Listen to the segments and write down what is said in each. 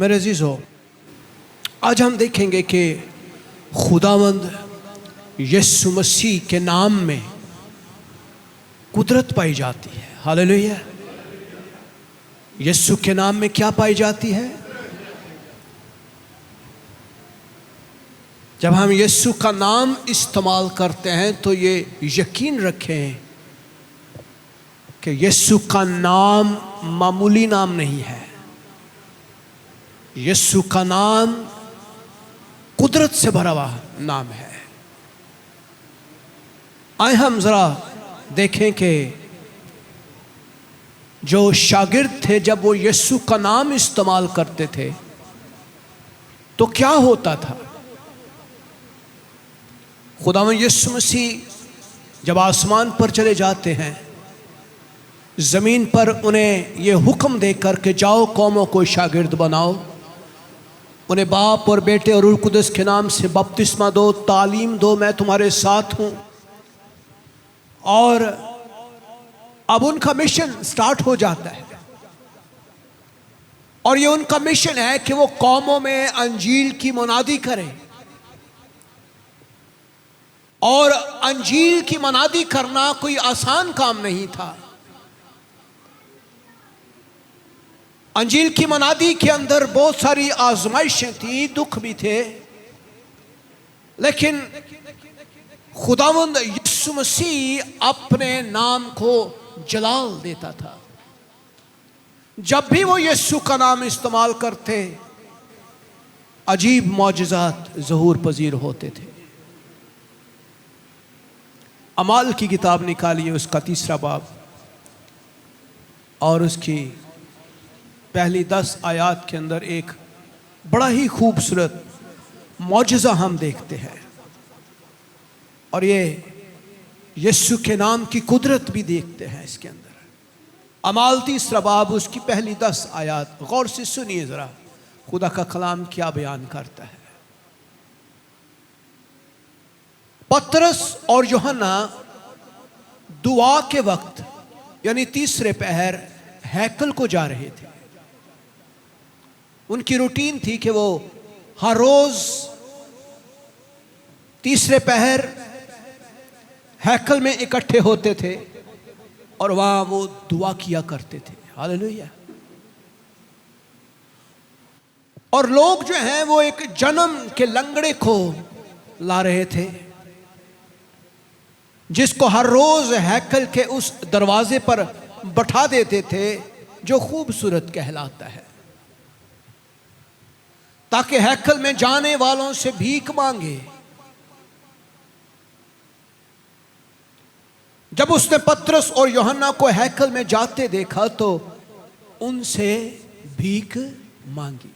मेरे अजीज़ों, आज हम देखेंगे कि खुदावंद यीशु मसीह के नाम में कुदरत पाई जाती है। हालेलुया। यीशु के नाम में क्या पाई जाती है? जब हम यीशु का नाम इस्तेमाल करते हैं तो ये यकीन रखें कि यीशु का नाम मामूली नाम नहीं है। यीशु का नाम कुदरत से भरा हुआ नाम है। आए हम जरा देखें कि जो शागिर्द थे जब वो यीशु का नाम इस्तेमाल करते थे तो क्या होता था। खुदावंद यीशु मसीह जब आसमान पर चले जाते हैं, ज़मीन पर उन्हें ये हुक्म देकर कि जाओ कौमों को शागिर्द बनाओ, उन्हें बाप और बेटे और रूह कुदस के नाम से बपतिस्मा दो, तालीम दो, मैं तुम्हारे साथ हूँ। और अब उनका मिशन स्टार्ट हो जाता है और ये उनका मिशन है कि वो कौमों में अंजील की मुनादी करें। और अंजील की मुनादी करना कोई आसान काम नहीं था। अंजील की मुनादी के अंदर बहुत सारी आजमाइशें थी, दुख भी थे, लेकिन खुदावंद यीशु मसीह अपने नाम को जलाल देता था। जब भी वो यीशु का नाम इस्तेमाल करते, अजीब मौजज़ात ज़हूर पजीर होते थे। अमाल की किताब निकालिए, उसका 3 बाब और उसकी पहली 10 आयात के अंदर एक बड़ा ही खूबसूरत मौजज़ा हम देखते हैं और ये यीशु के नाम की कुदरत भी देखते हैं इसके अंदर। अमाल 3 बाब उसकी पहली 10 आयात गौर से सुनिए ज़रा, खुदा का कलाम क्या बयान करता है। पतरस और यूहन्ना दुआ के वक्त यानी तीसरे पहर हैकल को जा रहे थे। उनकी रूटीन थी कि वो हर रोज तीसरे पहर हैकल में इकट्ठे होते थे और वहां वो दुआ किया करते थे। हालेलुया। और लोग जो हैं वो एक जन्म के लंगड़े को ला रहे थे जिसको हर रोज हैकल के उस दरवाजे पर बैठा देते थे जो खूबसूरत कहलाता है, ताकि हैकल में जाने वालों से भीख मांगे। जब उसने पतरस और यूहन्ना को हैकल में जाते देखा तो उनसे भीख मांगी।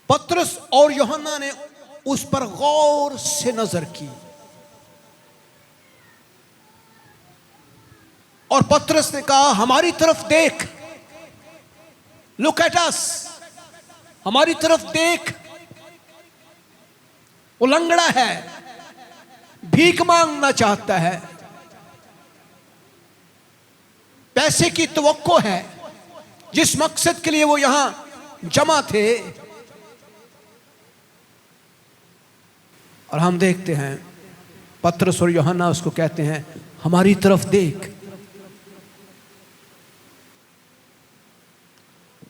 पतरस और यूहन्ना ने उस पर गौर से नजर की और पतरस ने कहा, हमारी तरफ देख, लुक एट अस, हमारी तरफ देख। वो लंगड़ा है, भीख मांगना चाहता है, पैसे की तवक्को है जिस मकसद के लिए वो यहां जमा थे। और हम देखते हैं पतरस और यूहन्ना उसको कहते हैं, हमारी तरफ देख।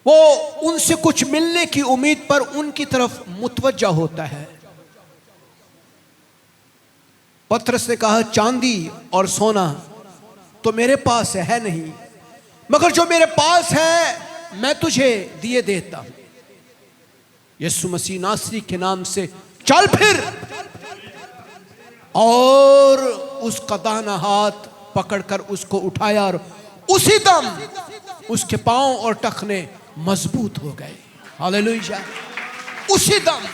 वो उनसे कुछ मिलने की उम्मीद पर उनकी तरफ मुतवज्जा होता है। पतरस ने कहा, चांदी और सोना तो मेरे पास है नहीं, मगर जो मेरे पास है मैं तुझे दिए देता हूं। यीशु मसीह नासरी के नाम से चल फिर। और उसका दाहिना हाथ पकड़कर उसको उठाया और उसी दम उसके पांव और टखने मजबूत हो गए। हालेलुया। उसी दम।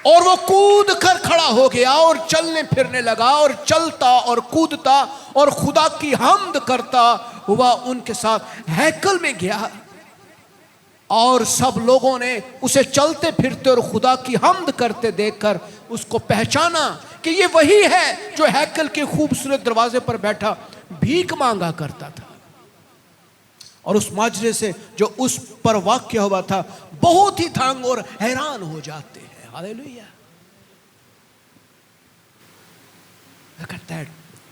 और वो कूद कर खड़ा हो गया और चलने फिरने लगा और चलता और कूदता और खुदा की हम्द करता हुआ उनके साथ हैकल में गया। और सब लोगों ने उसे चलते फिरते और खुदा की हम्द करते देखकर उसको पहचाना कि ये वही है जो हैकल के खूबसूरत दरवाजे पर बैठा भीख मांगा करता था। और उस माजरे से जो उस पर वाक़या हुआ था बहुत ही तंग और हैरान हो जाते हैं। हालेलुया। कहता है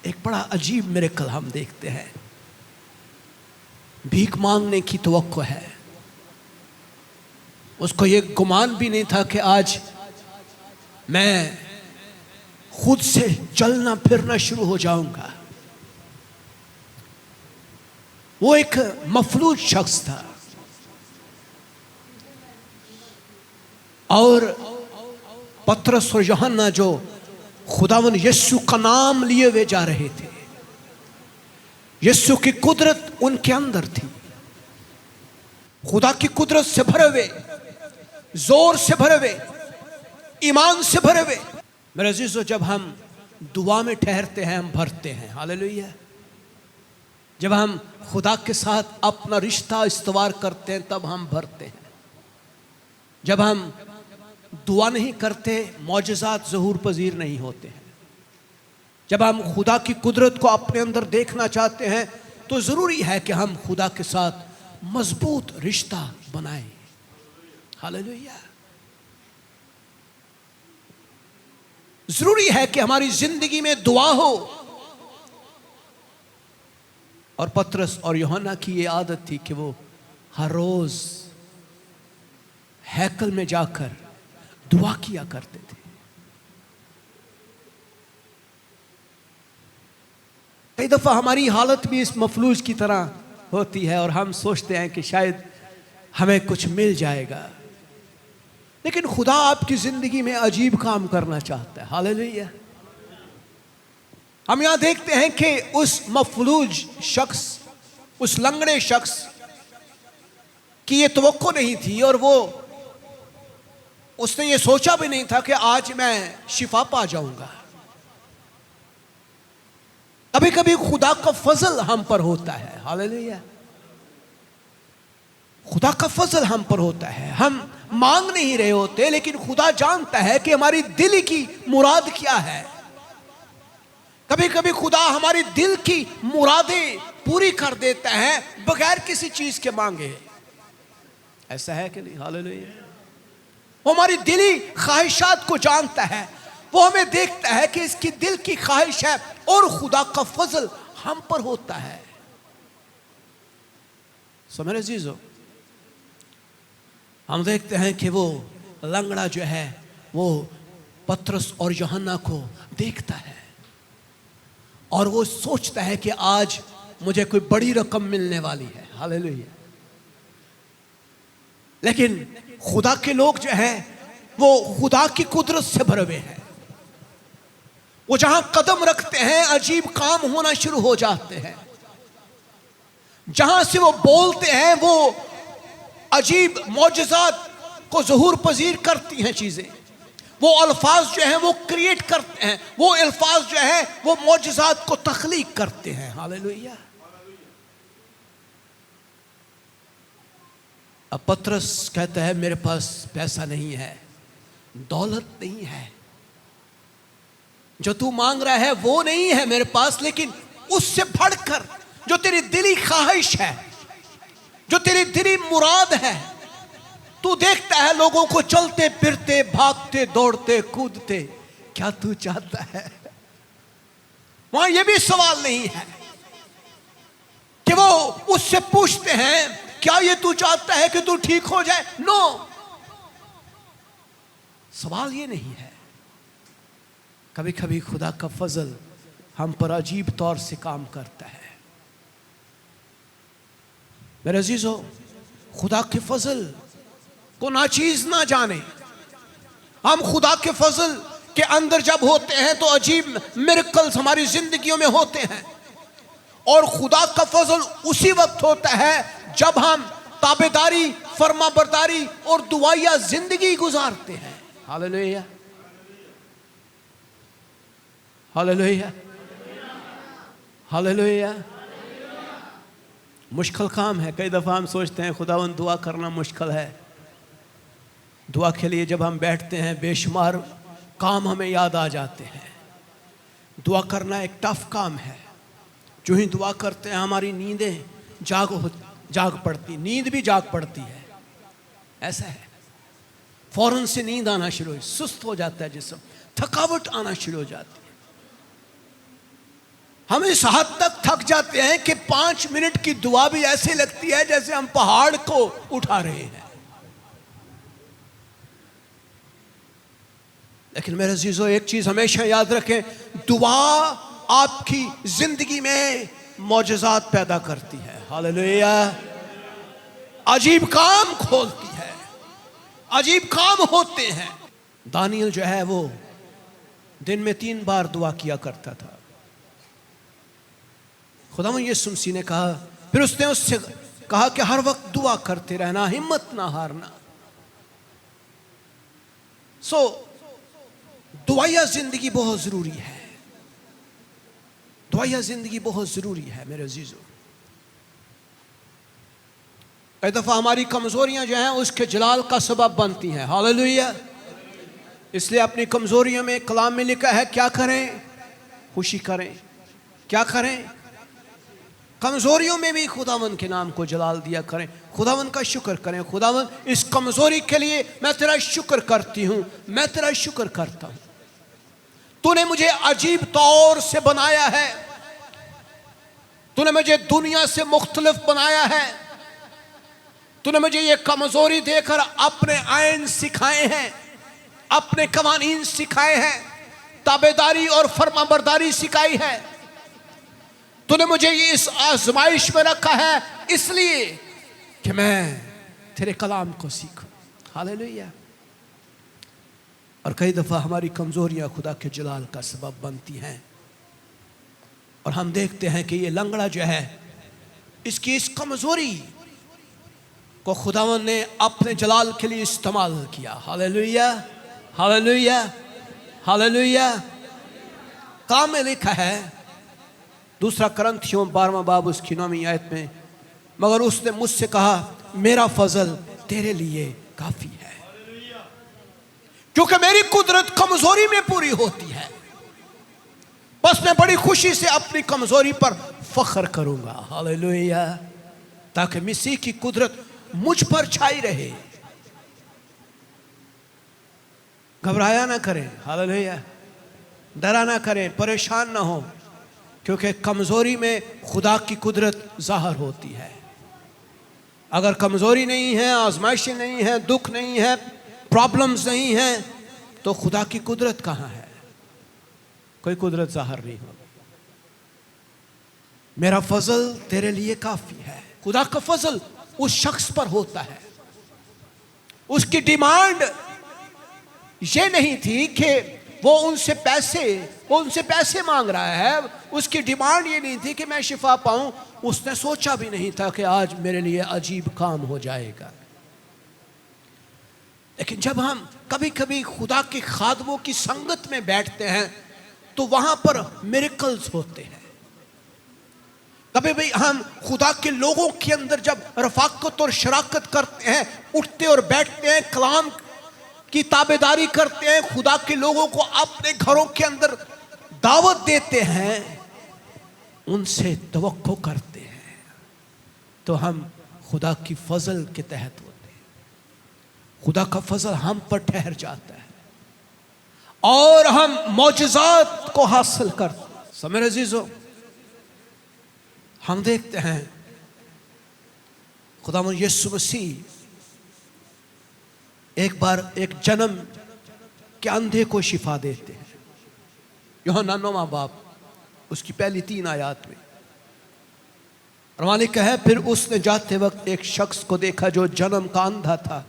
एक बड़ा अजीब मिरेकल हम देखते हैं। भीख मांगने की तवक्को है। उसको ये गुमान भी नहीं था कि आज मैं खुद से चलना फिरना शुरू हो जाऊंगा। वो एक मफलूज शख्स था और पतरस और यूहन्ना जो खुदावन यीशु का नाम लिए हुए जा रहे थे, यीशु की कुदरत उनके अंदर थी, खुदा की कुदरत से भरे हुए, जोर से भरे हुए, ईमान से भरे हुए। मेरे अजीजों, जब हम दुआ में ठहरते हैं हम भरते हैं। हालेलुया। जब हम खुदा के साथ अपना रिश्ता इस्तवार करते हैं तब हम भरते हैं। जब हम दुआ नहीं करते मौजज़ात ज़हूर पजीर नहीं होते हैं। जब हम खुदा की कुदरत को अपने अंदर देखना चाहते हैं तो ज़रूरी है कि हम खुदा के साथ मजबूत रिश्ता बनाएं। हालेलुया। ज़रूरी है कि हमारी ज़िंदगी में दुआ हो। और पतरस और यूहन्ना की ये आदत थी कि वो हर रोज़ हैकल में जाकर दुआ किया करते थे। कई दफा हमारी हालत भी इस मफलूज की तरह होती है और हम सोचते हैं कि शायद हमें कुछ मिल जाएगा, लेकिन खुदा आपकी जिंदगी में अजीब काम करना चाहता है। हालेलुया। हम यहां देखते हैं कि उस मफलूज शख्स, उस लंगड़े शख्स की ये तवक्को नहीं थी और उसने ये सोचा भी नहीं था कि आज मैं शिफा पा जाऊंगा। कभी कभी खुदा का फजल हम पर होता है। हालेलुया। खुदा का फजल हम पर होता है। हम मांग नहीं रहे होते, लेकिन खुदा जानता है कि हमारी दिल की मुराद क्या है। कभी कभी खुदा हमारी दिल की मुरादें पूरी कर देता है बगैर किसी चीज के मांगे। ऐसा है कि नहीं? हालेलुया। वो हमारी दिली ख्वाहिशात को जानता है। वो हमें देखता है कि इसकी दिल की ख्वाहिश है और खुदा का फजल हम पर होता है। सो मेरे अजीजों, हम देखते हैं कि वो लंगड़ा जो है वो पतरस और यूहन्ना को देखता है और वो सोचता है कि आज मुझे कोई बड़ी रकम मिलने वाली है। हालेलुया। लेकिन खुदा के लोग जो हैं वो खुदा की कुदरत से भरे हुए हैं। वो जहां कदम रखते हैं अजीब काम होना शुरू हो जाते हैं। जहां से वो बोलते हैं वो अजीब मौजज़ात को ज़हूर पजीर करती हैं चीजें। वो अल्फाज जो हैं वो क्रिएट करते हैं। वो अल्फाज जो हैं वो मौजज़ात को तख्लीक करते हैं। हालेलुया। अब पतरस कहता है मेरे पास पैसा नहीं है, दौलत नहीं है, जो तू मांग रहा है वो नहीं है मेरे पास, लेकिन उससे बढ़कर जो तेरी दिली ख्वाहिश है, जो तेरी दिली मुराद है। तू देखता है लोगों को चलते फिरते, भागते, दौड़ते, कूदते, क्या तू चाहता है? वहां यह भी सवाल नहीं है कि वो उससे पूछते हैं क्या ये तू चाहता है कि तू ठीक हो जाए? नो, सवाल ये नहीं है। कभी कभी खुदा का फजल हम पर अजीब तौर से काम करता है। मेरे अजीजों, खुदा के फजल को नाचीज ना जाने। हम खुदा के फजल के अंदर जब होते हैं तो अजीब मिरेकल्स हमारी जिंदगियों में होते हैं। और खुदा का फजल उसी वक्त होता है जब हम ताबेदारी, फरमाबरदारी और दुआया जिंदगी गुजारते हैं। हालेलुया। हालेलुया। हालेलुया। मुश्किल काम है। कई दफ़ा हम सोचते हैं खुदावंद दुआ करना मुश्किल है। दुआ के लिए जब हम बैठते हैं बेशुमार काम हमें याद आ जाते हैं। दुआ करना एक टफ काम है। जो ही दुआ करते हैं हमारी नींदें जाग पड़ती, नींद भी जाग पड़ती है। ऐसा है, फौरन से नींद आना शुरू हो, सुस्त हो जाता है जिस्म, थकावट आना शुरू हो जाती है। हम इस हद तक थक जाते हैं कि 5 मिनट की दुआ भी ऐसे लगती है जैसे हम पहाड़ को उठा रहे हैं। लेकिन मेरे अजीजों, एक चीज हमेशा याद रखें, दुआ आपकी जिंदगी में मौजज़ात पैदा करती है। हालेलुया। अजीब काम खोलती है, अजीब काम होते हैं। दानियल जो है वो दिन में 3 बार दुआ किया करता था। खुदावंद यीशु मसीह ने कहा, फिर उसने उससे कहा कि हर वक्त दुआ करते रहना, हिम्मत ना हारना। दुआया जिंदगी बहुत जरूरी है, दुआया जिंदगी बहुत जरूरी है मेरे अजीजों। कई दफा हमारी कमजोरियां जो हैं उसके जलाल का सबब बनती हैं। हालेलुया। इसलिए अपनी कमजोरियों में कलाम में लिखा है, क्या करें? खुशी करें। क्या करें? कमजोरियों में भी खुदावंद के नाम को जलाल दिया करें, खुदावंद का शुक्र करें। खुदावंद, इस कमजोरी के लिए मैं तेरा शुक्र करती हूं, मैं तेरा शुक्र करता हूं। तूने मुझे अजीब तौर से बनाया है, तूने मुझे दुनिया से मुख्तलिफ बनाया है, तूने मुझे ये कमजोरी देकर अपने आयन सिखाए हैं, अपने कवानीन सिखाए हैं, ताबेदारी और फरमाबरदारी सिखाई है। तूने मुझे ये इस आजमाइश में रखा है इसलिए कि मैं तेरे कलाम को सीखूं। हालेलुया। और कई दफा हमारी कमजोरियां खुदा के जलाल का सबब बनती हैं, और हम देखते हैं कि ये लंगड़ा जो है, इसकी इस कमजोरी को खुदावंद ने अपने जलाल के लिए इस्तेमाल किया। हालेलुया, हालेलुया, हालेलुया। काम में लिखा है 2 करंथियों 12वां बाब उसकी 9वीं आयत में, मगर उसने मुझसे कहा, मेरा फजल तेरे लिए काफी है, क्योंकि मेरी कुदरत कमजोरी में पूरी होती है। बस मैं बड़ी खुशी से अपनी कमजोरी पर फख्र करूंगा। हालेलुया। ताकि मसीह की कुदरत मुझ पर छाई रहे। घबराया ना करें। हालेलुया। डरा ना करें, परेशान ना हो, क्योंकि कमजोरी में खुदा की कुदरत जाहिर होती है। अगर कमजोरी नहीं है, आजमाइशें नहीं है, दुख नहीं है, प्रॉब्लम्स नहीं है, तो खुदा की कुदरत कहां है? कोई कुदरत जाहिर नहीं हो। मेरा फजल तेरे लिए काफी है। खुदा का फजल उस शख्स पर होता है। उसकी डिमांड ये नहीं थी कि वो उनसे पैसे मांग रहा है। उसकी डिमांड ये नहीं थी कि मैं शिफा पाऊं। उसने सोचा भी नहीं था कि आज मेरे लिए अजीब काम हो जाएगा। लेकिन जब हम कभी कभी खुदा के खादमों की संगत में बैठते हैं तो वहां पर मिरेकल्स होते हैं। कभी भी हम खुदा के लोगों के अंदर जब रफाकत और शराकत करते हैं, उठते और बैठते हैं, कलाम की ताबेदारी करते हैं, खुदा के लोगों को अपने घरों के अंदर दावत देते हैं, उनसे तवक्को करते हैं, तो हम खुदा की फजल के तहत होते हैं। खुदा का फजल हम पर ठहर जाता है और हम मौजज़ात को हासिल करते हैं। समझ अजीजों, हम देखते हैं खुदावंद यीशु मसीह एक बार एक जन्म के अंधे को शिफा देते हैं। यूहन्ना 9वां बाब उसकी पहली 3 आयत में और वहां लिखा है, फिर उसने जाते वक्त एक शख्स को देखा जो जन्म का अंधा था,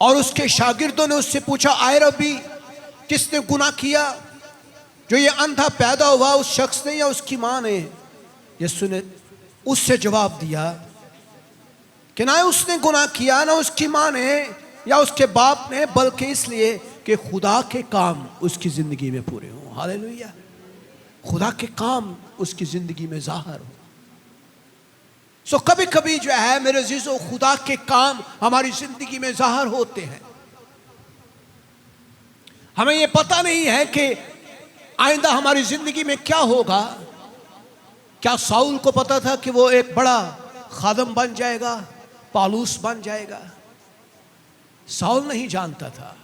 और उसके शागिर्दों ने उससे पूछा, आए रब्बी, किसने गुनाह किया, जो ये अंधा पैदा हुआ, उस शख्स ने या उसकी मां ने? यीशु ने उससे जवाब दिया कि ना उसने गुनाह किया, ना उसकी मां ने या उसके बाप ने, बल्कि इसलिए कि खुदा के काम उसकी जिंदगी में पूरे हों। हालेलुया। खुदा के काम उसकी जिंदगी में जाहिर हो। सो कभी कभी जो है मेरे अजीजों, खुदा के काम हमारी जिंदगी में जाहिर होते हैं। हमें यह पता नहीं है कि आइंदा हमारी जिंदगी में क्या होगा। क्या साउल को पता था कि वो एक बड़ा खादम बन जाएगा, पालूस बन जाएगा। साउल नहीं जानता था,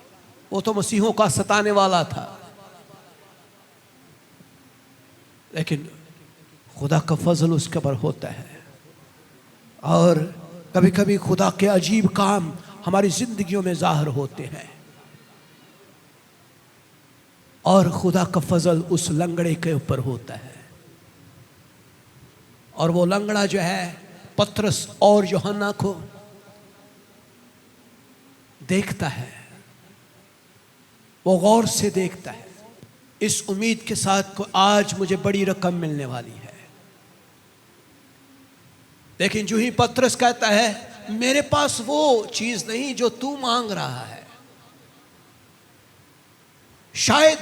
वो तो मसीहों का सताने वाला था, लेकिन खुदा का फजल उसके ऊपर होता है। और कभी कभी खुदा के अजीब काम हमारी जिंदगियों में जाहिर होते हैं, और खुदा का फजल उस लंगड़े के ऊपर होता है। और वो लंगड़ा जो है पतरस और यूहन्ना को देखता है, वो गौर से देखता है, इस उम्मीद के साथ को आज मुझे बड़ी रकम मिलने वाली है। लेकिन जो ही पतरस कहता है मेरे पास वो चीज नहीं जो तू मांग रहा है, शायद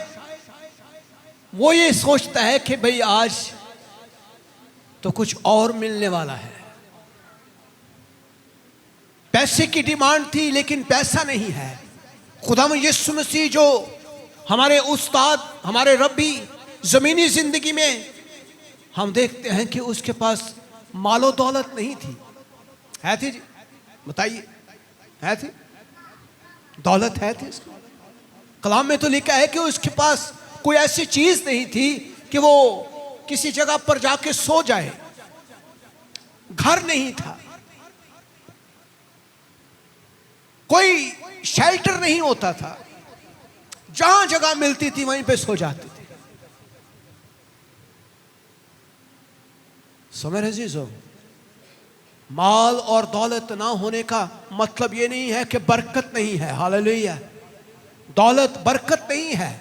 वो ये सोचता है कि भाई आज तो कुछ और मिलने वाला है। पैसे की डिमांड थी लेकिन पैसा नहीं है। खुदावंद यीशु मसीह जो हमारे उस्ताद, हमारे रब्बी, जमीनी जिंदगी में हम देखते हैं कि उसके पास मालो दौलत नहीं थी। है थी जी? बताइए, है थी? दौलत है थी उसकी? कलाम में तो लिखा है कि उसके पास कोई ऐसी चीज नहीं थी कि वो किसी जगह पर जाके सो जाए। घर नहीं था, कोई शेल्टर नहीं होता था, जहां जगह मिलती थी वहीं पे सो जाते थे। समझ रहे अजीजों, माल और दौलत ना होने का मतलब ये नहीं है कि बरकत नहीं है। हालेलुया। दौलत बरकत नहीं है,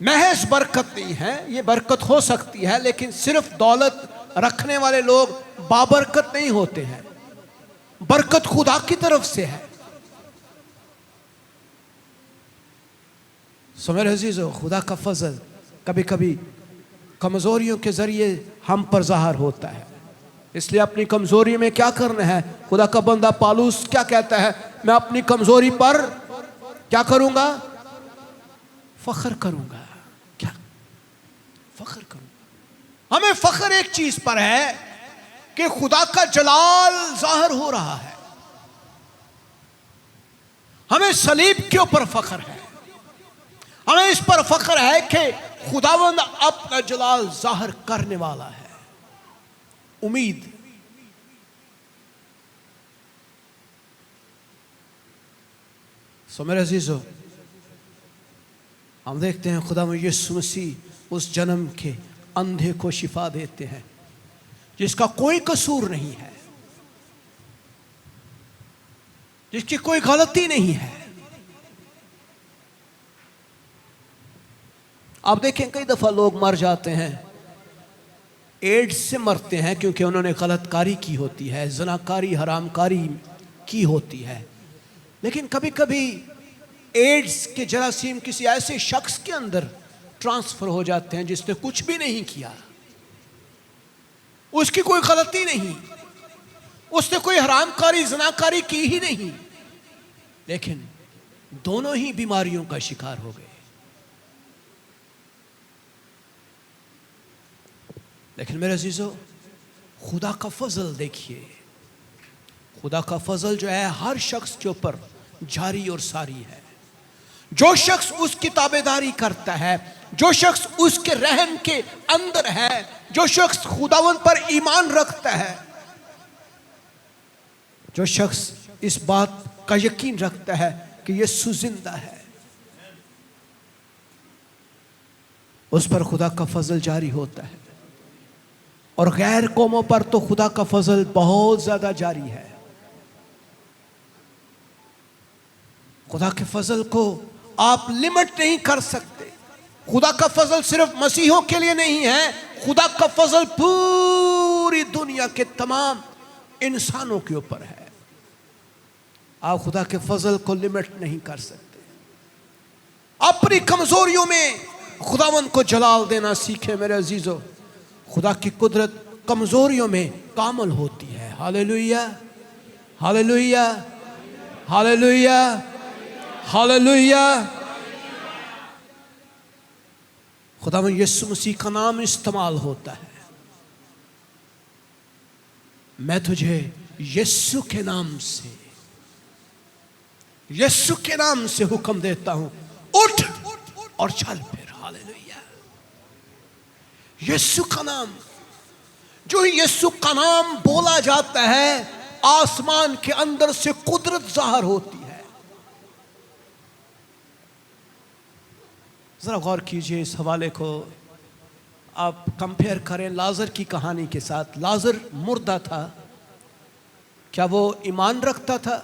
महज बरकत नहीं है। ये बरकत हो सकती है, लेकिन सिर्फ दौलत रखने वाले लोग बाबरकत नहीं होते हैं। बरकत खुदा की तरफ से है। समझ रहे अजीजों, खुदा का फजल कभी कभी कमजोरियों के जरिए हम पर ज़ाहिर होता है। इसलिए अपनी कमजोरी में क्या करना है? खुदा का बंदा पालूस क्या कहता है? मैं अपनी कमजोरी पर क्या करूंगा? फख्र करूंगा। क्या फख्र करूंगा? हमें फख्र एक चीज पर है कि खुदा का जलाल जाहिर हो रहा है। हमें सलीब के ऊपर फख्र है। हमें इस पर फख्र है कि खुदावंद अपना जलाल जाहिर करने वाला है। उम्मीद, सो मेरे अजीजों, हम देखते हैं खुदावंद यीशु मसीह उस जन्म के अंधे को शिफा देते हैं जिसका कोई कसूर नहीं है, जिसकी कोई गलती नहीं है। आप देखें कई दफा लोग मर जाते हैं, एड्स से मरते हैं क्योंकि उन्होंने गलतकारी की होती है, जनाकारी, हरामकारी की होती है। लेकिन कभी कभी एड्स के जरासीम किसी ऐसे शख्स के अंदर ट्रांसफर हो जाते हैं जिसने कुछ भी नहीं किया, उसकी कोई गलती नहीं, उसने कोई हरामकारी, जनाकारी की ही नहीं, लेकिन दोनों ही बीमारियों का शिकार हो गए। लेकिन मेरे अजीजों, खुदा का फजल देखिए। खुदा का फजल जो है हर शख्स के ऊपर जारी और सारी है। जो शख्स उसकी ताबेदारी करता है, जो शख्स उसके रहम के अंदर है, जो शख्स खुदावंद पर ईमान रखता है, जो शख्स इस बात का यकीन रखता है कि यीशु जिंदा है, उस पर खुदा का फजल जारी होता है। और गैर कौमों पर तो खुदा का फजल बहुत ज्यादा जारी है। खुदा के फजल को आप लिमिट नहीं कर सकते। खुदा का फजल सिर्फ मसीहों के लिए नहीं है, खुदा का फजल पूरी दुनिया के तमाम इंसानों के ऊपर है। आप खुदा के फजल को लिमिट नहीं कर सकते। अपनी कमजोरियों में खुदावंद को जलाल देना सीखे मेरे अजीजों। खुदा की कुदरत कमजोरियों में कामल होती है। हालेलुया, हालेलुया, हालेलुया, हालेलुया। खुदावंद यीशु मसीह का नाम इस्तेमाल होता है। मैं तुझे यीशु के नाम से, यीशु के नाम से हुक्म देता हूं, उठ और चल फिर। हालेलुया। यीशु का नाम, जो यीशु का नाम बोला जाता है, आसमान के अंदर से कुदरत जाहिर होती है। जरा गौर कीजिए इस हवाले को, आप कंपेयर करें लाजर की कहानी के साथ। लाजर मुर्दा था, क्या वो ईमान रखता था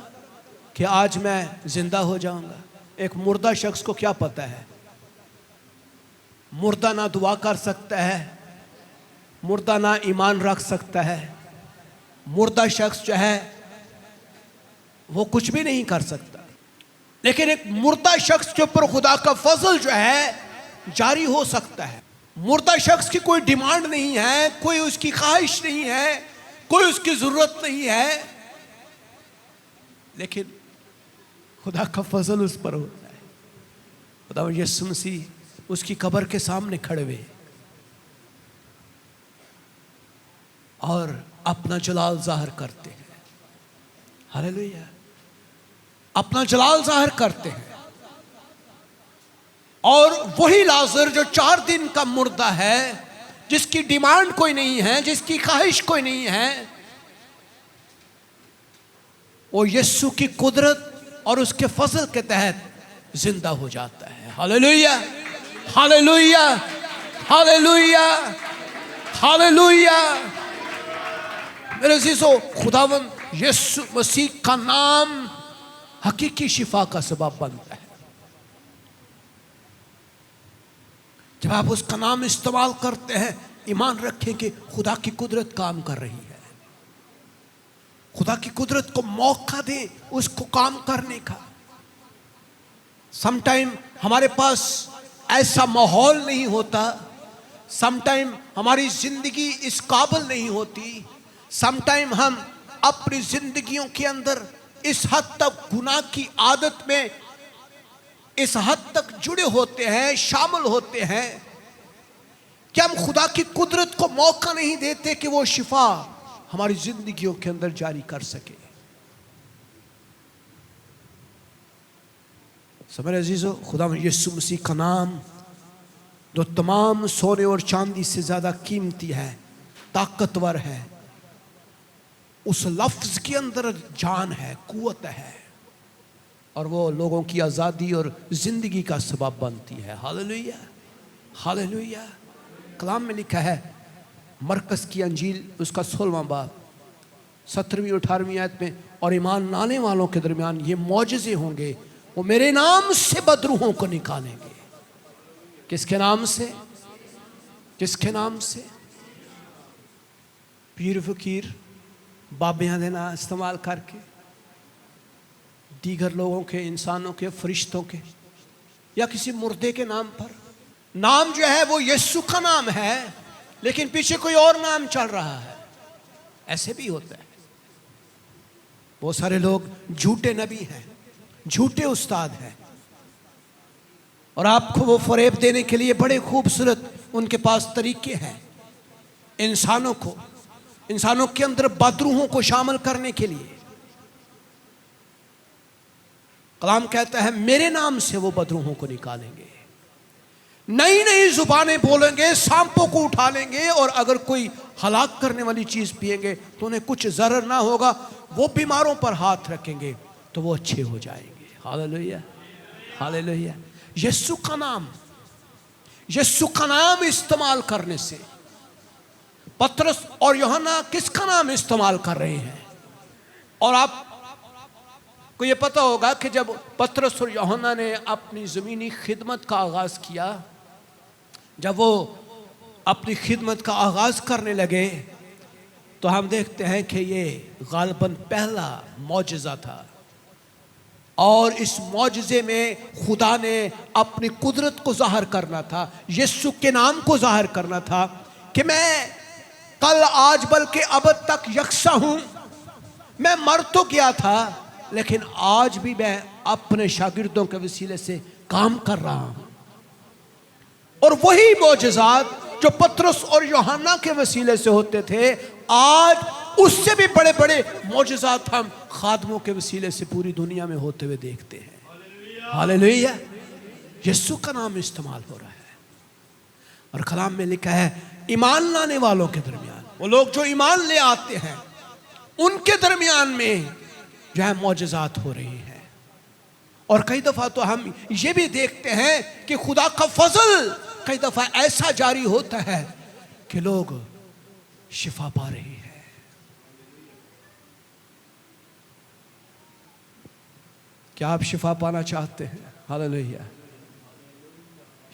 कि आज मैं जिंदा हो जाऊंगा? एक मुर्दा शख्स को क्या पता है? मुर्दा ना दुआ कर सकता है, मुर्दा ना ईमान रख सकता है, मुर्दा शख्स जो है वो कुछ भी नहीं कर सकता। लेकिन एक मुर्दा शख्स के ऊपर खुदा का फजल जो है जारी हो सकता है। मुर्दा शख्स की कोई डिमांड नहीं है, कोई उसकी ख्वाहिश नहीं है, कोई उसकी जरूरत नहीं है, लेकिन खुदा का फजल उस पर होता है। खुदा यीशु मसीह उसकी कब्र के सामने खड़े हुए और अपना जलाल जाहिर करते हैं। हालेलुया। अपना जलाल जाहिर करते हैं। और वही लाजर जो 4 दिन का मुर्दा है, जिसकी डिमांड कोई नहीं है, जिसकी ख्वाहिश कोई नहीं है, वो यीशु की कुदरत और उसके फजल के तहत जिंदा हो जाता है। हालेलुया, हालेलुया, हालेलुया, हालेलुया। मेरे अजीजों, खुदावंद यीशु मसीह का नाम हकीकी शिफा का सबब बनता है। जब आप उसका नाम इस्तेमाल करते हैं, ईमान रखें कि खुदा की कुदरत काम कर रही है। खुदा की कुदरत को मौका दें उसको काम करने का। समटाइम हमारे पास ऐसा माहौल नहीं होता, समटाइम हमारी जिंदगी इस काबिल नहीं होती, समटाइम हम अपनी जिंदगियों के अंदर इस हद तक गुनाह की आदत में इस हद तक जुड़े होते हैं, शामिल होते हैं कि हम खुदा की कुदरत को मौका नहीं देते कि वो शिफा हमारी जिंदगियों के अंदर जारी कर सके। मेरे अजीजों, खुदा यीशु मसीह का नाम जो तमाम सोने और चांदी से ज्यादा कीमती है, ताकतवर है, उस लफ्ज के अंदर जान है, कुव्वत है, और वो लोगों की आज़ादी और ज़िंदगी का सबब बनती है। Hallelujah, hallelujah. कलाम में लिखा है, मरकस की अंजील उसका 16वां बाब 17वीं 18वीं आयत में, और ईमान लाने वालों के दरमियान ये मौजज़े होंगे, वो मेरे नाम से बदरूहों को निकालेंगे। किसके नाम से? किसके नाम से? पीर फकीर बाबियां देना इस्तेमाल करके, दीगर लोगों के, इंसानों के, फरिश्तों के, या किसी मुर्दे के नाम पर। नाम जो है वो यीशु का नाम है, लेकिन पीछे कोई और नाम चल रहा है। ऐसे भी होता है। बहुत सारे लोग झूठे नबी हैं, झूठे उस्ताद हैं, और आपको वो फरेब देने के लिए बड़े खूबसूरत उनके पास तरीके हैं, इंसानों के अंदर बदरूहों को शामिल करने के लिए। कलाम कहता है, मेरे नाम से वो बदरूहों को निकालेंगे, नई नई जुबानें बोलेंगे, सांपों को उठा लेंगे, और अगर कोई हलाक करने वाली चीज पिएंगे तो उन्हें कुछ जरर ना होगा, वो बीमारों पर हाथ रखेंगे तो वो अच्छे हो जाएंगे। Hallelujah, hallelujah. यीशु का नाम इस्तेमाल करने से, पतरस और यूहन्ना किसका नाम इस्तेमाल कर रहे हैं? और आप को ये पता होगा कि जब पतरस और यूहन्ना ने अपनी ज़मीनी खिदमत का आगाज़ किया, जब वो अपनी खिदमत का आगाज़ करने लगे, तो हम देखते हैं कि ये गालिबन पहला मौजज़ा था, और इस मौजज़े में खुदा ने अपनी कुदरत को ज़ाहिर करना था, यीशु के नाम को ज़ाहिर करना था कि मैं कल आज बल्कि अब तक यकसा हूँ। मैं मर तो गया था, लेकिन आज भी मैं अपने शागिर्दों के वसीले से काम कर रहा हूं। और वही मौजज़ात जो पतरस और यूहन्ना के वसीले से होते थे, आज उससे भी बड़े बड़े मौजज़ात हम खादमों के वसीले से पूरी दुनिया में होते हुए देखते हैं। हालेलुया। यीशु का नाम इस्तेमाल हो रहा है। और कलाम में लिखा है ईमान लाने वालों के दरमियान, वो लोग जो ईमान ले आते हैं उनके दरमियान में जो है मौजज़ात हो रही है। और कई दफ़ा तो हम ये भी देखते हैं कि खुदा का फजल कई दफ़ा ऐसा जारी होता है कि लोग शिफा पा रहे हैं। क्या आप शिफा पाना चाहते हैं? हालेलुया।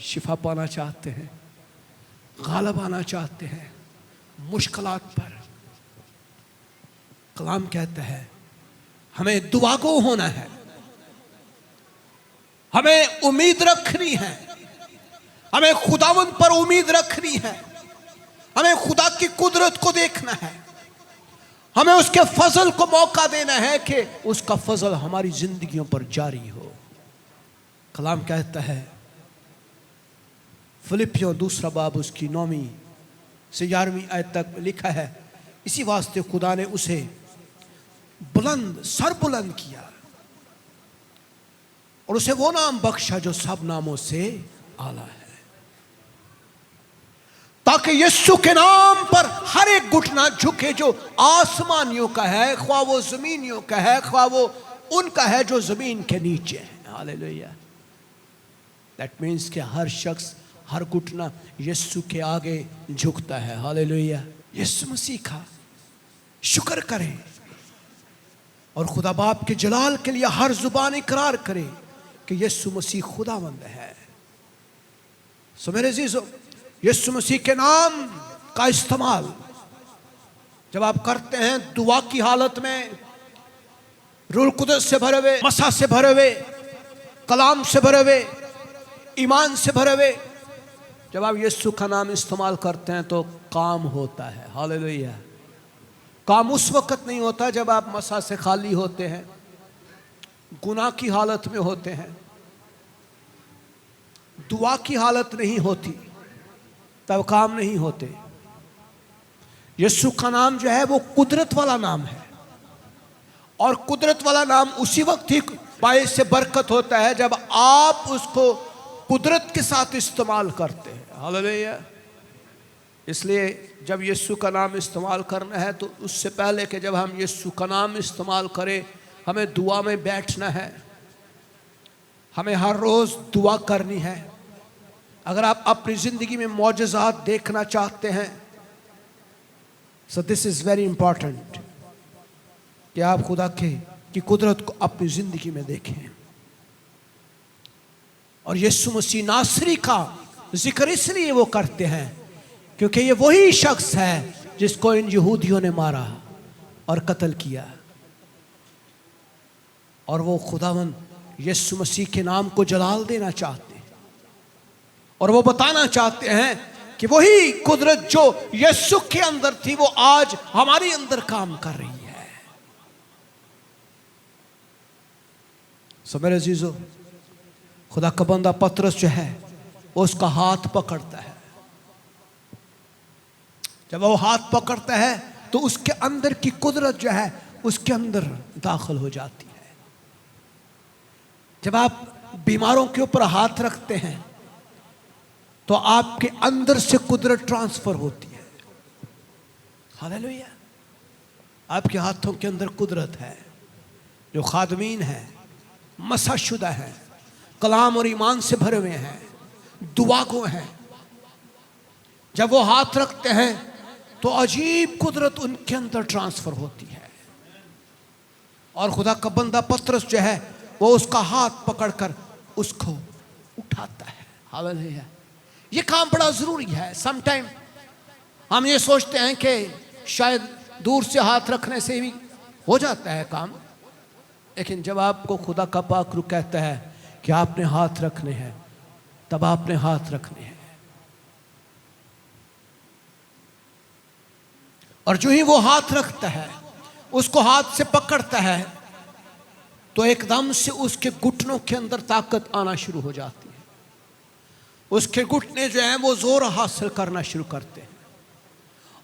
शिफा पाना चाहते हैं, गालिब आना चाहते हैं मुश्किलात पर? कलाम कहता है हमें दुआगो होना है, हमें उम्मीद रखनी है, हमें खुदावंद पर उम्मीद रखनी है, हमें खुदा की कुदरत को देखना है, हमें उसके फजल को मौका देना है कि उसका फजल हमारी जिंदगियों पर जारी हो। कलाम कहता है फिलिपियों 2 बाब उसकी 9वीं से 11वीं आयत तक लिखा है, इसी वास्ते खुदा ने उसे बुलंद सर बुलंद किया और उसे वो नाम बख्शा जो सब नामों से आला है, ताकि यीशु के नाम पर हर एक घुटना झुके जो आसमानियों का है, ख्वाह वो जमीनियों का है, ख्वाह वो उनका है जो जमीन के नीचे है। हालेलुया। दैट मीन्स कि हर शख्स, हर घुटना यीशु के आगे झुकता है। हालेलुया। यीशु मसीह का शुक्र करें और खुदा बाप के जलाल के लिए हर जुबान इकरार करे कि यीशु मसीह खुदावंद है। सो मेरे अजीजों, यीशु मसीह के नाम का इस्तेमाल जब आप करते हैं दुआ की हालत में, रूह कुदस से भरे हुए, मसा से भरे हुए, कलाम से भरे हुए, ईमान से भरे हुए, जब आप यीशु का नाम इस्तेमाल करते हैं तो काम होता है। हालेलुया। काम उस वक्त नहीं होता जब आप मसा से खाली होते हैं, गुनाह की हालत में होते हैं, दुआ की हालत नहीं होती, तब काम नहीं होते। यीशु का नाम जो है वो कुदरत वाला नाम है और कुदरत वाला नाम उसी वक्त ही बायस से बरकत होता है जब आप उसको कुदरत के साथ इस्तेमाल करते हैं। हालेलुया। इसलिए जब यीशु का नाम इस्तेमाल करना है तो उससे पहले कि जब हम यीशु का नाम इस्तेमाल करें हमें दुआ में बैठना है, हमें हर रोज़ दुआ करनी है। अगर आप अपनी ज़िंदगी में मौजज़ात देखना चाहते हैं, so this is very important कि आप खुदा की कुदरत को अपनी ज़िंदगी में देखें। और यीशु मसीह नासरी का जिक्र इसलिए वो करते हैं क्योंकि ये वही शख्स है जिसको इन यहूदियों ने मारा और कत्ल किया, और वो खुदावंद यीशु मसीह के नाम को जलाल देना चाहते हैं और वो बताना चाहते हैं कि वही कुदरत जो यीशु के अंदर थी वो आज हमारे अंदर काम कर रही है। सो मेरे अजीजों, खुदा का बंदा पतरस जो है वो उसका हाथ पकड़ता है। जब वो हाथ पकड़ता है तो उसके अंदर की कुदरत जो है उसके अंदर दाखिल हो जाती है। जब आप बीमारों के ऊपर हाथ रखते हैं तो आपके अंदर से कुदरत ट्रांसफर होती है। हालेलुया। आपके हाथों के अंदर कुदरत है जो खादमीन है, मसाशुदा है, कलाम और ईमान से भरे हुए हैं, दुआ को हैं। जब वो हाथ रखते हैं तो अजीब कुदरत उनके अंदर ट्रांसफर होती है और खुदा का बंदा पतरस जो है वो उसका हाथ पकड़कर उसको उठाता है। हालेलुया। ये काम बड़ा ज़रूरी है। समटाइम हम ये सोचते हैं कि शायद दूर से हाथ रखने से भी हो जाता है काम, लेकिन जब आपको खुदा का पाक रूह कहता है कि आपने हाथ रखने हैं तब आपने हाथ रखने हैं। और जो ही वो हाथ रखता है, उसको हाथ से पकड़ता है, तो एकदम से उसके घुटनों के अंदर ताकत आना शुरू हो जाती है। उसके घुटने जो हैं वो जोर हासिल करना शुरू करते हैं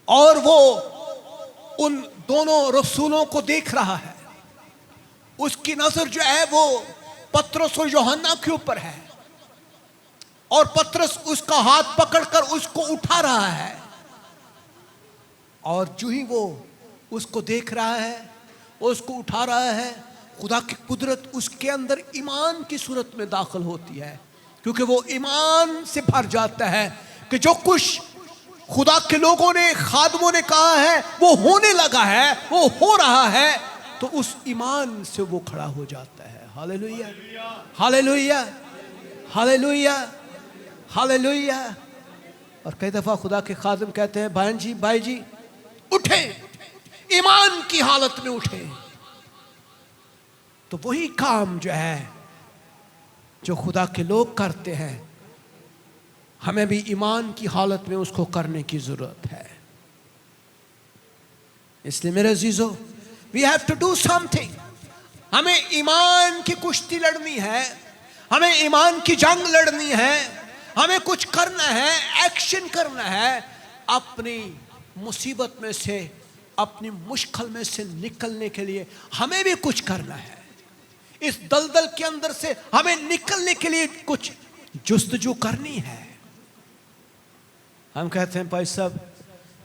और वो उन दोनों रसूलों को देख रहा है। उसकी नजर जो है वो पतरस और यूहन्ना के ऊपर है, और पतरस उसका हाथ पकड़कर उसको उठा रहा है। और जो ही वो उसको देख रहा है, उसको उठा रहा है, खुदा की कुदरत उसके अंदर ईमान की सूरत में दाखिल होती है, क्योंकि वो ईमान से भर जाता है कि जो कुछ खुदा के लोगों ने, खादमों ने कहा है वो होने लगा है, वो हो रहा है, तो उस ईमान से वो खड़ा हो जाता है। हालेलुया, हालेलुया, हालेलुया, हालेलुया। और कई दफा खुदा के खादम कहते हैं, बहन जी, भाई जी, उठे, ईमान की हालत में उठे। तो वही काम जो है जो खुदा के लोग करते हैं, हमें भी ईमान की हालत में उसको करने की जरूरत है। इसलिए मेरे अजीजों, we have to do something. हमें ईमान की कुश्ती लड़नी है, हमें ईमान की जंग लड़नी है, हमें कुछ करना है, एक्शन करना है। अपनी मुसीबत में से, अपनी मुश्किल में से निकलने के लिए हमें भी कुछ करना है। इस दलदल के अंदर से हमें निकलने के लिए कुछ जुस्तजू करनी है। हम कहते हैं, भाई साहब,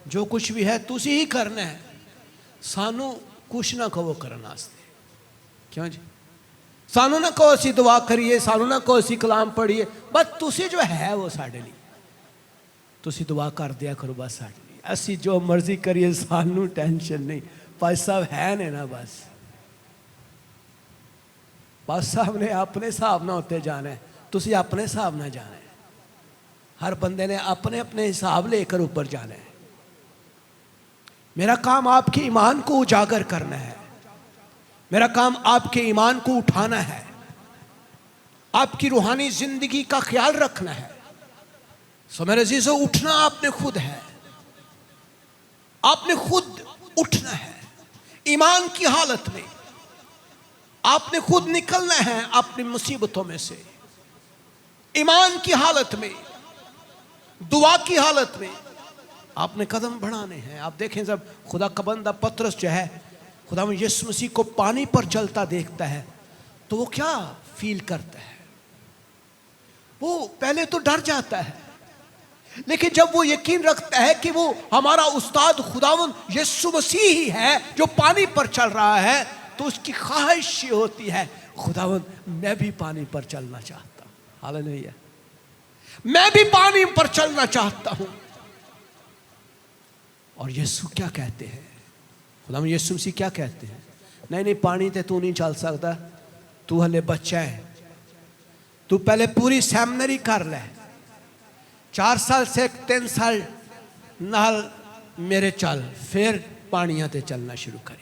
जो कुछ भी है तुसी ही करना है, सानू कुछ ना कहो करना वास्ते। क्यों जी? सानू ना कहो असी दुआ करिए, सानू ना कहो असी कलाम पढ़िए, बस तुसी जो है वो साडे लिए तुसी दुआ कर दिया करो, बस साडे लिए। असी जो मर्जी करिए, सानू टेंशन नहीं। भाई साहब है ने ना, बस साहब ने अपने हिसाब ना होते जाना है, तुसी अपने हिसाब ना जाना है। हर बंदे ने अपने अपने हिसाब लेकर ऊपर जाना है। मेरा काम आपके ईमान को उजागर करना है, मेरा काम आपके ईमान को उठाना है, आपकी रूहानी जिंदगी का ख्याल रखना है। सो मेरे अजीजों, उठना आपने खुद है, आपने खुद उठना है। ईमान की हालत में आपने खुद निकलना है अपनी मुसीबतों में से। ईमान की हालत में, दुआ की हालत में आपने कदम बढ़ाने हैं। आप देखें, जब खुदा का बंदा पतरस जो है खुदा में यीशु मसीह को पानी पर चलता देखता है, तो वो क्या फील करता है? वो पहले तो डर जाता है, लेकिन जब वो यकीन रखता है कि वो हमारा उस्ताद खुदावन यीशु मसीह ही है जो पानी पर चल रहा है, तो उसकी ख्वाहिश ये होती है, खुदावन मैं भी पानी पर चलना चाहता हूं। हालेलुया, मैं भी पानी पर चलना चाहता हूं। और यीशु क्या कहते हैं? खुदावन यीशु मसीह क्या कहते हैं? नहीं नहीं, पानी ते तू नहीं चल सकता, तू हले बच्चा है, तू पहले पूरी सेमिनरी कर ले, 4 साल से 3 साल नाल मेरे चल, फिर पानियां ते चलना शुरू करी।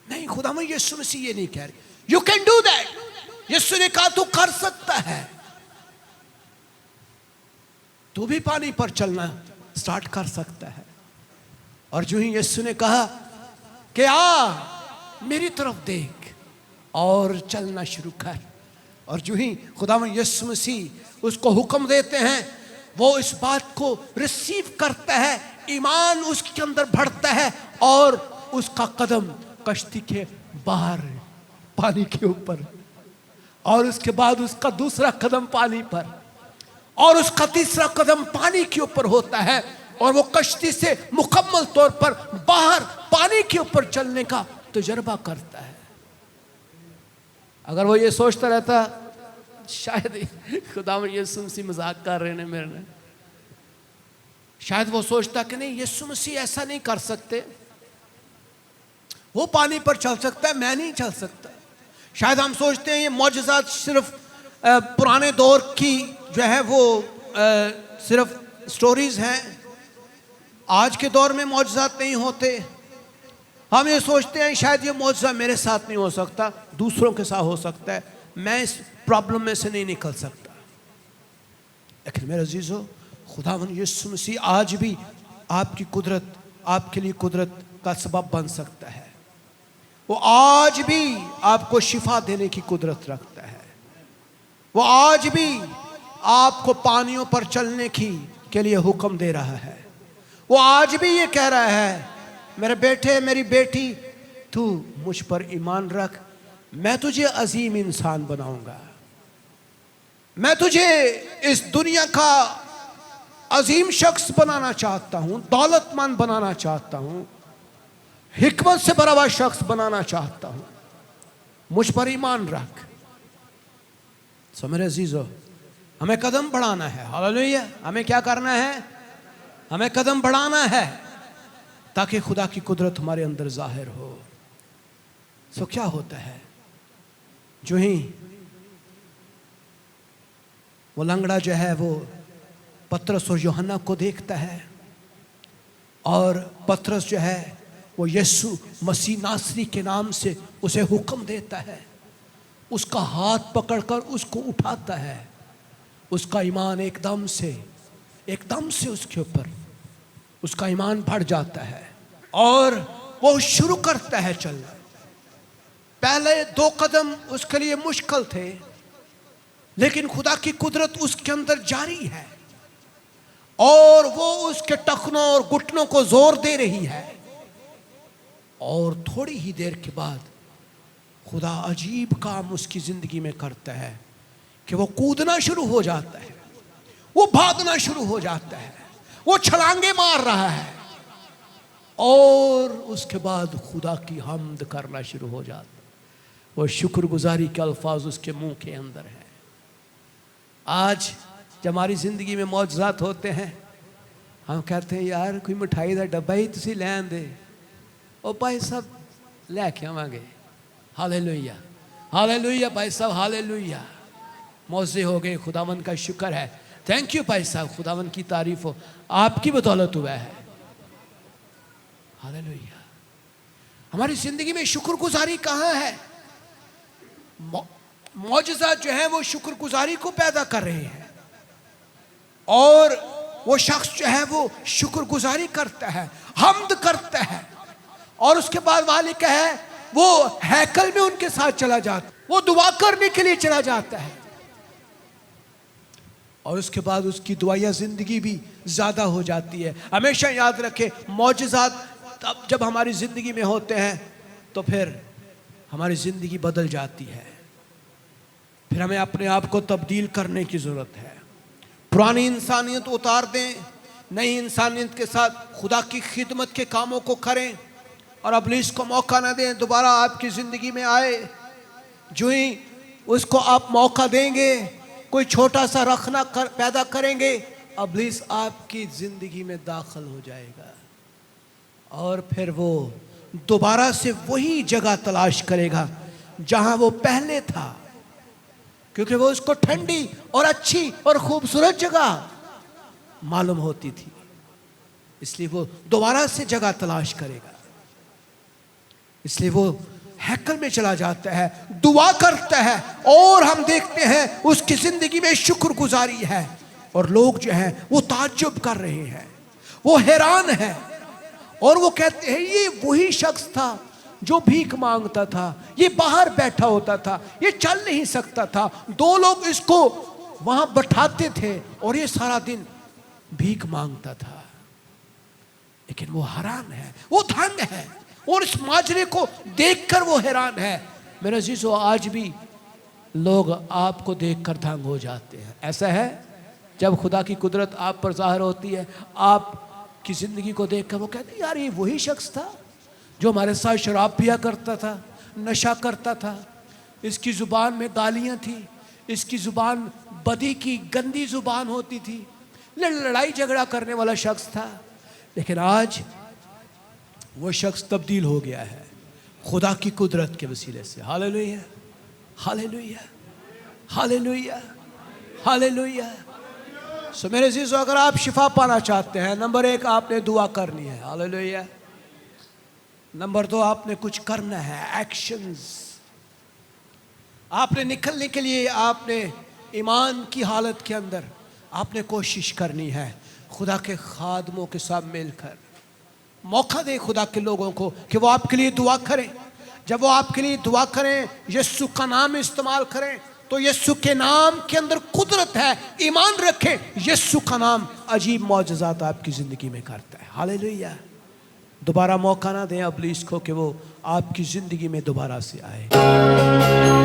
नहीं, खुदावन यीशु मसीह ये नहीं कह रहे, यू कैन डू दैट। यीशु ने कहा तू कर सकता है, तू भी पानी पर चलना स्टार्ट कर सकता है। और जो ही यीशु ने कहा कि आ मेरी तरफ देख और चलना शुरू कर, और जो ही खुदावन यीशु मसीह उसको हुक्म देते हैं, वो इस बात को रिसीव करता है, ईमान उसके अंदर बढ़ता है, और उसका कदम कश्ती के बाहर पानी के ऊपर, और उसके बाद उसका दूसरा कदम पानी पर, और उसका तीसरा कदम पानी के ऊपर होता है, और वो कश्ती से मुकम्मल तौर पर बाहर पानी के ऊपर चलने का तजुर्बा करता है। अगर वो ये सोचता रहता शायद खुदावन यीशु मसीह मजाक कर रहे हैं मेरे ने, शायद वो सोचता कि नहीं, यीशु मसीह ऐसा नहीं कर सकते, वो पानी पर चल सकता है, मैं नहीं चल सकता। शायद हम सोचते हैं ये मौजज़ात सिर्फ पुराने दौर की जो है वो सिर्फ स्टोरीज हैं, आज के दौर में मौजज़ात नहीं होते। हम ये सोचते हैं शायद ये मौजज़ा मेरे साथ नहीं हो सकता, दूसरों के साथ हो सकता है, मैं इस प्रॉब्लम में से नहीं निकल सकता। लेकिन मेरे अजीजों, खुदावन यीशु मसीह आज भी आपकी कुदरत, आपके लिए कुदरत का सबब बन सकता है। वो आज भी आपको शिफा देने की कुदरत रखता है। वो आज भी आपको पानियों पर चलने के लिए हुक्म दे रहा है। वो आज भी ये कह रहा है मेरे बेटे मेरी बेटी, तू मुझ पर ईमान रख, मैं तुझे अजीम इंसान बनाऊंगा, मैं तुझे इस दुनिया का अजीम शख्स बनाना चाहता हूं, दौलतमंद बनाना चाहता हूं, हिकमत से भरा हुआ शख्स बनाना चाहता हूं, मुझ पर ईमान रख। सो मेरे अजीजों, हमें कदम बढ़ाना है। हालेलुया। हमें क्या करना है? हमें कदम बढ़ाना है ताकि खुदा की कुदरत हमारे अंदर जाहिर हो। सो क्या होता है, जो ही वो लंगड़ा जो है वो पतरस और यूहन्ना को देखता है, और पतरस जो है वो यीशु मसीह नासरी के नाम से उसे हुक्म देता है, उसका हाथ पकड़कर उसको उठाता है, उसका ईमान एकदम से उसके ऊपर उसका ईमान बढ़ जाता है और वो शुरू करता है चलना। पहले 2 कदम उसके लिए मुश्किल थे, लेकिन खुदा की कुदरत उसके अंदर जारी है और वो उसके टखनों और घुटनों को जोर दे रही है, और थोड़ी ही देर के बाद खुदा अजीब काम उसकी जिंदगी में करता है कि वो कूदना शुरू हो जाता है, वो भागना शुरू हो जाता है, वो छलांगे मार रहा है, और उसके बाद खुदा की हम्द करना शुरू हो जाता है। वो शुक्रगुजारी के अल्फाज उसके मुंह के अंदर है। आज जब हमारी जिंदगी में मौजज़ात होते हैं, हम कहते हैं यार कोई मिठाई का डब्बा ही तुसी लैन दे, ओ भाई साहब लैके आवांगे। हालेलुया, हालेलुया भाई साहब, हालेलुया। मौजे हो गए, खुदावन का शुक्र है। थैंक यू भाई साहब, खुदावन की तारीफ हो, आपकी बदौलत हुआ है। हालेलुया। हमारी जिंदगी में शुक्रगुजारी कहाँ है? मौजज़ा जो है वो शुक्रगुजारी को पैदा कर रहे हैं, और वो शख्स जो है वो शुक्रगुजारी करता है, हम्द करता है, और उसके बाद वाली का है वो हैकल में उनके साथ चला जाता, वो दुआ करने के लिए चला जाता है, और उसके बाद उसकी दुआया जिंदगी भी ज्यादा हो जाती है। हमेशा याद रखें, मौजज़ात तब जब हमारी जिंदगी में होते हैं तो फिर हमारी जिंदगी बदल जाती है, फिर हमें अपने आप को तब्दील करने की जरूरत है। पुरानी इंसानियत उतार दें, नई इंसानियत के साथ खुदा की खिदमत के कामों को करें, और इब्लीस को मौका ना दें दोबारा आपकी ज़िंदगी में आए। जो ही उसको आप मौका देंगे, कोई छोटा सा रखना पैदा करेंगे, इब्लीस आपकी ज़िंदगी में दाखिल हो जाएगा, और फिर वो दोबारा से वही जगह तलाश करेगा जहां वो पहले था, क्योंकि वो उसको ठंडी और अच्छी और खूबसूरत जगह मालूम होती थी, इसलिए वो दोबारा से जगह तलाश करेगा। इसलिए वो हैकल में चला जाता है, दुआ करता है, और हम देखते हैं उसकी जिंदगी में शुक्रगुजारी है, और लोग जो हैं वो ताज्जुब कर रहे हैं, वो हैरान है, और वो कहते हैं ये वही शख्स था जो भीख मांगता था, ये बाहर बैठा होता था, ये चल नहीं सकता था, 2 लोग इसको वहां बैठाते थे और ये सारा दिन भीख मांगता था, लेकिन वो हैरान है, वो दंग है, और इस माजरे को देखकर वो हैरान है। मेरे अजीजों, आज भी लोग आपको देखकर दंग हो जाते हैं। ऐसा है, जब खुदा की कुदरत आप पर जाहिर होती है, आपकी ज़िंदगी को देखकर वो कहते हैं यार ये वही शख्स था जो हमारे साथ शराब पिया करता था, नशा करता था, इसकी ज़ुबान में गालियाँ थी, इसकी ज़ुबान बदी की गंदी ज़ुबान होती थी, लड़ाई झगड़ा करने वाला शख्स था, लेकिन आज वो शख्स तब्दील हो गया है खुदा की कुदरत के वसीले से। हालेलुया, हालेलुया, हालेलुया, हालेलुया। सो मेरे अजीज़ों, अगर आप शिफा पाना चाहते हैं, नंबर 1 आपने दुआ करनी है। हालेलुया। नंबर 2 आपने कुछ करना है, एक्शंस। आपने निकलने के लिए आपने ईमान की हालत के अंदर आपने कोशिश करनी है, खुदा के खादमों के साथ मिलकर। मौका दे खुदा के लोगों को कि वो आपके लिए दुआ करें। जब वो आपके लिए दुआ करें, यीशु का नाम इस्तेमाल करें, तो यीशु के नाम के अंदर कुदरत है। ईमान रखें, यीशु का नाम अजीब मौजज़ात आपकी ज़िंदगी में करता है। हालेलुया। दोबारा मौका ना दें इब्लीस को कि वो आपकी जिंदगी में दोबारा से आए।